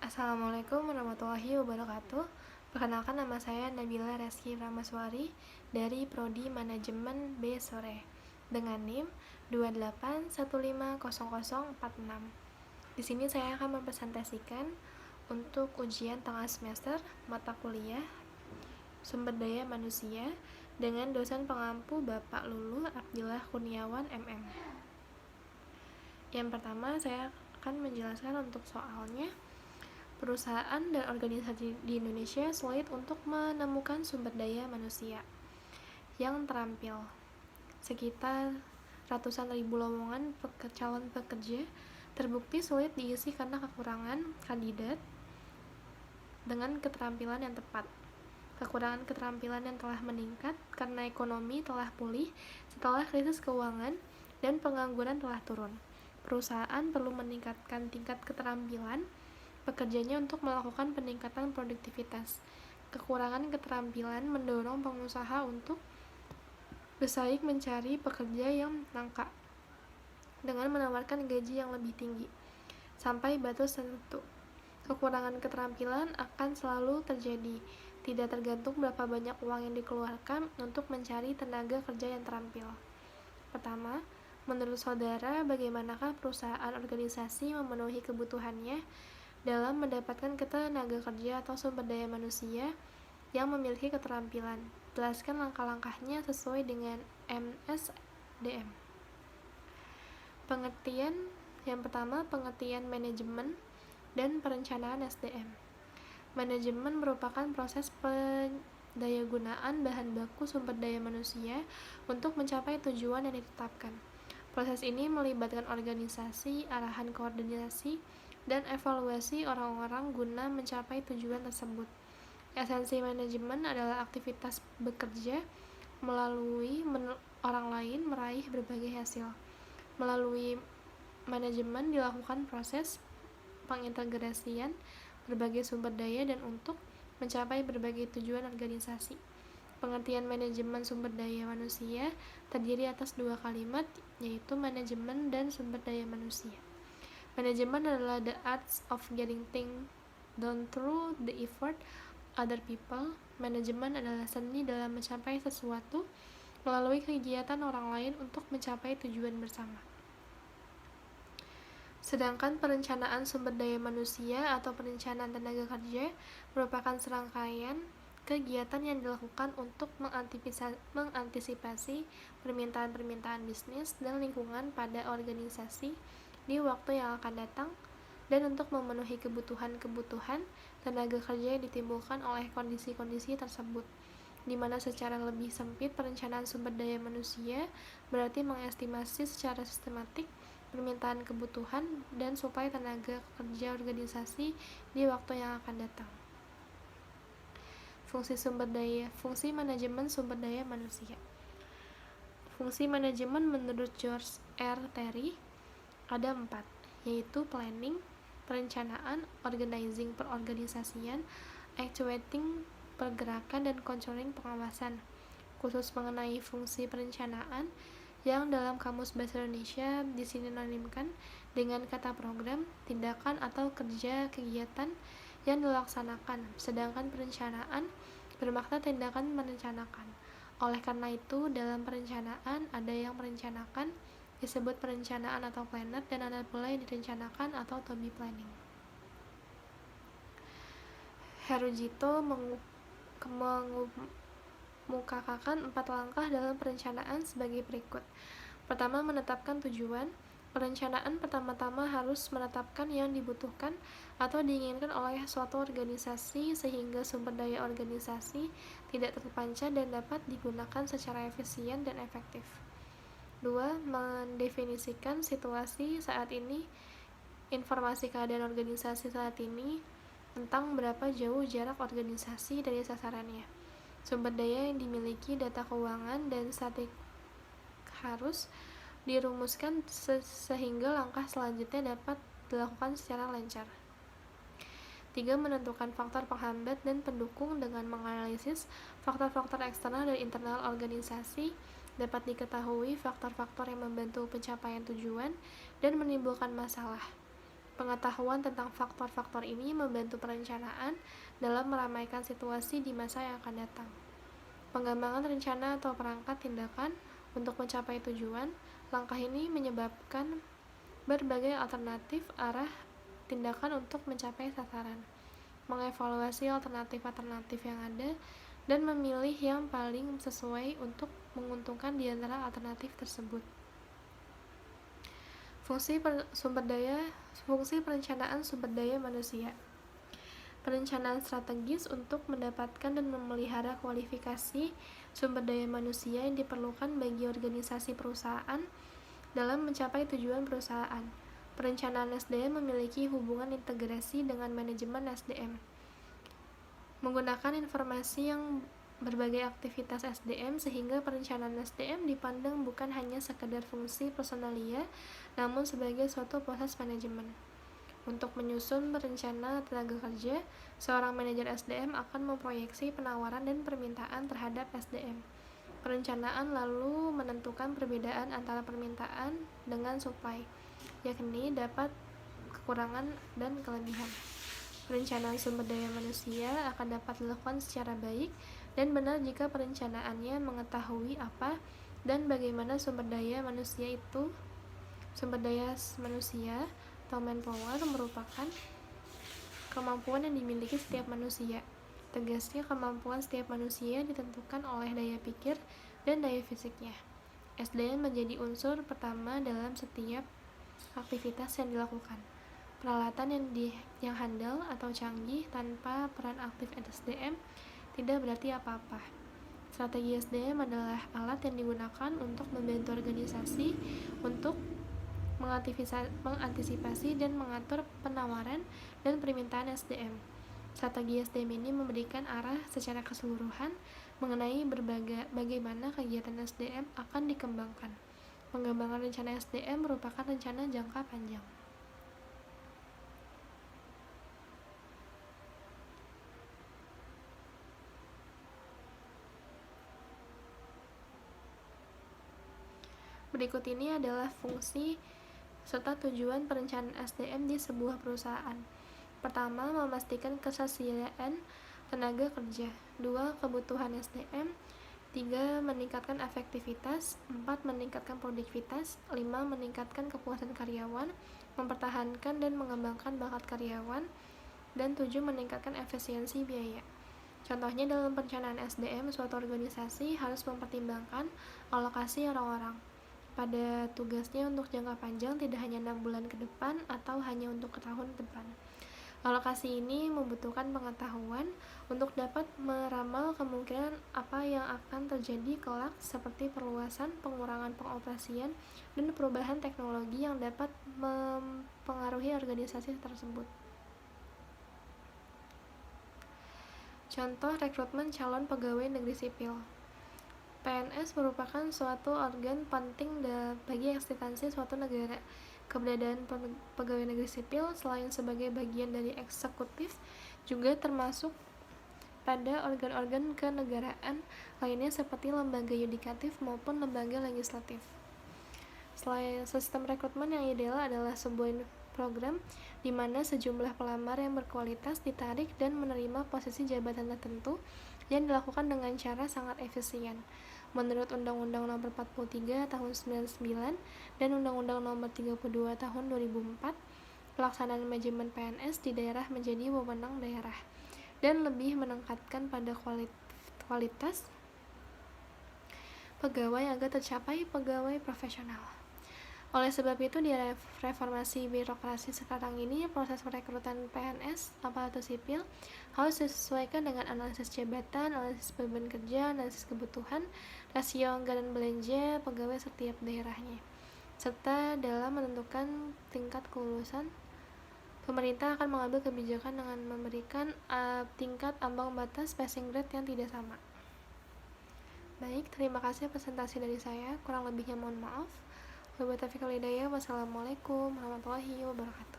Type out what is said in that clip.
Assalamualaikum warahmatullahi wabarakatuh. Perkenalkan, nama saya Nabila Reski Ramaswari dari Prodi Manajemen B Sore dengan NIM 281500046. Di sini saya akan mempresentasikan untuk ujian tengah semester mata kuliah Sumber Daya Manusia dengan dosen pengampu Bapak Lulu Abdillah Kurniawan MM. Yang pertama, saya akan menjelaskan untuk soalnya. Perusahaan dan organisasi di Indonesia sulit untuk menemukan sumber daya manusia yang terampil. Sekitar ratusan ribu lowongan calon pekerja terbukti sulit diisi karena kekurangan kandidat dengan keterampilan yang tepat. Kekurangan keterampilan yang telah meningkat karena ekonomi telah pulih setelah krisis keuangan dan pengangguran telah turun. Perusahaan perlu meningkatkan tingkat keterampilan pekerjanya untuk melakukan peningkatan produktivitas. Kekurangan keterampilan mendorong pengusaha untuk bersaing mencari pekerja yang langka dengan menawarkan gaji yang lebih tinggi sampai batas tertentu. Kekurangan keterampilan akan selalu terjadi, tidak tergantung berapa banyak uang yang dikeluarkan untuk mencari tenaga kerja yang terampil. Pertama, menurut saudara, bagaimanakah perusahaan organisasi memenuhi kebutuhannya dalam mendapatkan tenaga kerja atau sumber daya manusia yang memiliki keterampilan? Jelaskan langkah-langkahnya sesuai dengan MSDM. Pengertian yang pertama, pengertian manajemen dan perencanaan SDM. Manajemen merupakan proses pendayagunaan bahan baku sumber daya manusia untuk mencapai tujuan yang ditetapkan. Proses ini melibatkan organisasi, arahan koordinasi, dan evaluasi orang-orang guna mencapai tujuan tersebut. Esensi manajemen adalah aktivitas bekerja melalui orang lain meraih berbagai hasil. Melalui manajemen dilakukan proses pengintegrasian berbagai sumber daya dan untuk mencapai berbagai tujuan organisasi. Pengertian manajemen sumber daya manusia terdiri atas dua kalimat, yaitu manajemen dan sumber daya manusia. Manajemen adalah the arts of getting things done through the effort other people. Manajemen adalah seni dalam mencapai sesuatu melalui kegiatan orang lain untuk mencapai tujuan bersama. Sedangkan perencanaan sumber daya manusia atau perencanaan tenaga kerja merupakan serangkaian kegiatan yang dilakukan untuk mengantisipasi permintaan-permintaan bisnis dan lingkungan pada organisasi di waktu yang akan datang dan untuk memenuhi kebutuhan-kebutuhan tenaga kerja yang ditimbulkan oleh kondisi-kondisi tersebut, di mana secara lebih sempit perencanaan sumber daya manusia berarti mengestimasi secara sistematik permintaan kebutuhan dan suplai tenaga kerja organisasi di waktu yang akan datang. Fungsi manajemen sumber daya manusia. Fungsi manajemen menurut George R. Terry ada 4, yaitu planning, perencanaan, organizing perorganisasian, actuating pergerakan, dan controlling pengawasan. Khusus mengenai fungsi perencanaan yang dalam Kamus Bahasa Indonesia disinonimkan dengan kata program, tindakan atau kerja kegiatan yang dilaksanakan, sedangkan perencanaan bermakna tindakan merencanakan. Oleh karena itu, dalam perencanaan ada yang merencanakan disebut perencanaan atau planner, dan ada pula yang direncanakan atau to be planning. Herujito mengemukakan 4 langkah dalam perencanaan sebagai berikut. Pertama, menetapkan tujuan. Perencanaan pertama-tama harus menetapkan yang dibutuhkan atau diinginkan oleh suatu organisasi sehingga sumber daya organisasi tidak terpancar dan dapat digunakan secara efisien dan efektif. 2. Mendefinisikan situasi saat ini, informasi keadaan organisasi saat ini, tentang berapa jauh jarak organisasi dari sasarannya, sumber daya yang dimiliki, data keuangan, dan statistik harus dirumuskan sehingga langkah selanjutnya dapat dilakukan secara lancar. 3. Menentukan faktor penghambat dan pendukung dengan menganalisis faktor-faktor eksternal dan internal organisasi. Dapat diketahui faktor-faktor yang membantu pencapaian tujuan dan menimbulkan masalah. Pengetahuan tentang faktor-faktor ini membantu perencanaan dalam meramaikan situasi di masa yang akan datang. Pengembangan rencana atau perangkat tindakan untuk mencapai tujuan. Langkah ini menyebabkan berbagai alternatif arah tindakan untuk mencapai sasaran, mengevaluasi alternatif-alternatif yang ada, dan memilih yang paling sesuai untuk menguntungkan di antara alternatif tersebut. Fungsi perencanaan sumber daya manusia. Perencanaan strategis untuk mendapatkan dan memelihara kualifikasi sumber daya manusia yang diperlukan bagi organisasi perusahaan dalam mencapai tujuan perusahaan. Perencanaan SDM memiliki hubungan integrasi dengan manajemen SDM. Menggunakan informasi yang berbagai aktivitas SDM sehingga perencanaan SDM dipandang bukan hanya sekedar fungsi personalia, namun sebagai suatu proses manajemen. Untuk menyusun rencana tenaga kerja, seorang manajer SDM akan memproyeksi penawaran dan permintaan terhadap SDM. Perencanaan lalu menentukan perbedaan antara permintaan dengan supply, yakni dapat kekurangan dan kelebihan. Perencanaan sumber daya manusia akan dapat dilakukan secara baik dan benar jika perencanaannya mengetahui apa dan bagaimana sumber daya manusia atau manpower merupakan kemampuan yang dimiliki setiap manusia. Tegasnya, kemampuan setiap manusia ditentukan oleh daya pikir dan daya fisiknya. SDM menjadi unsur pertama dalam setiap aktivitas yang dilakukan. Peralatan yang handal atau canggih tanpa peran aktif SDM tidak berarti apa-apa. Strategi SDM adalah alat yang digunakan untuk membantu organisasi untuk mengantisipasi dan mengatur penawaran dan permintaan SDM. Strategi SDM ini memberikan arah secara keseluruhan mengenai bagaimana kegiatan SDM akan dikembangkan. Pengembangan rencana SDM merupakan rencana jangka panjang. Berikut ini adalah fungsi serta tujuan perencanaan SDM di sebuah perusahaan. Pertama, memastikan ketersediaan tenaga kerja. 2. Kebutuhan SDM. 3. Meningkatkan efektivitas. 4. Meningkatkan produktivitas. 5. Meningkatkan kepuasan karyawan, mempertahankan dan mengembangkan bakat karyawan. Dan 7. Meningkatkan efisiensi biaya. Contohnya dalam perencanaan SDM, suatu organisasi harus mempertimbangkan alokasi orang-orang pada tugasnya untuk jangka panjang, tidak hanya 6 bulan ke depan atau hanya untuk ke tahun depan. Alokasi ini membutuhkan pengetahuan untuk dapat meramal kemungkinan apa yang akan terjadi kelak, seperti perluasan, pengurangan pengoperasian, dan perubahan teknologi yang dapat mempengaruhi organisasi tersebut. Contoh rekrutmen calon pegawai negeri sipil. PNS merupakan suatu organ penting bagi eksistensi suatu negara. Keberadaan pegawai negeri sipil selain sebagai bagian dari eksekutif juga termasuk pada organ-organ kenegaraan lainnya seperti lembaga yudikatif maupun lembaga legislatif. Selain sistem rekrutmen yang ideal adalah sebuah program di mana sejumlah pelamar yang berkualitas ditarik dan menerima posisi jabatan tertentu yang dilakukan dengan cara sangat efisien. Menurut Undang-Undang Nomor 43 Tahun 99 dan Undang-Undang Nomor 32 Tahun 2004, pelaksanaan manajemen PNS di daerah menjadi wewenang daerah dan lebih meningkatkan pada kualitas pegawai agar tercapai pegawai profesional. Oleh sebab itu, di reformasi birokrasi sekarang ini, proses perekrutan PNS aparatur sipil harus disesuaikan dengan analisis jabatan, analisis beban kerja, analisis kebutuhan, rasio anggaran belanja pegawai setiap daerahnya, serta dalam menentukan tingkat kelulusan. Pemerintah akan mengambil kebijakan dengan memberikan tingkat ambang batas passing grade yang tidak sama. Baik, terima kasih presentasi dari saya. Kurang lebihnya mohon maaf. Wassalamualaikum warahmatullahi wabarakatuh.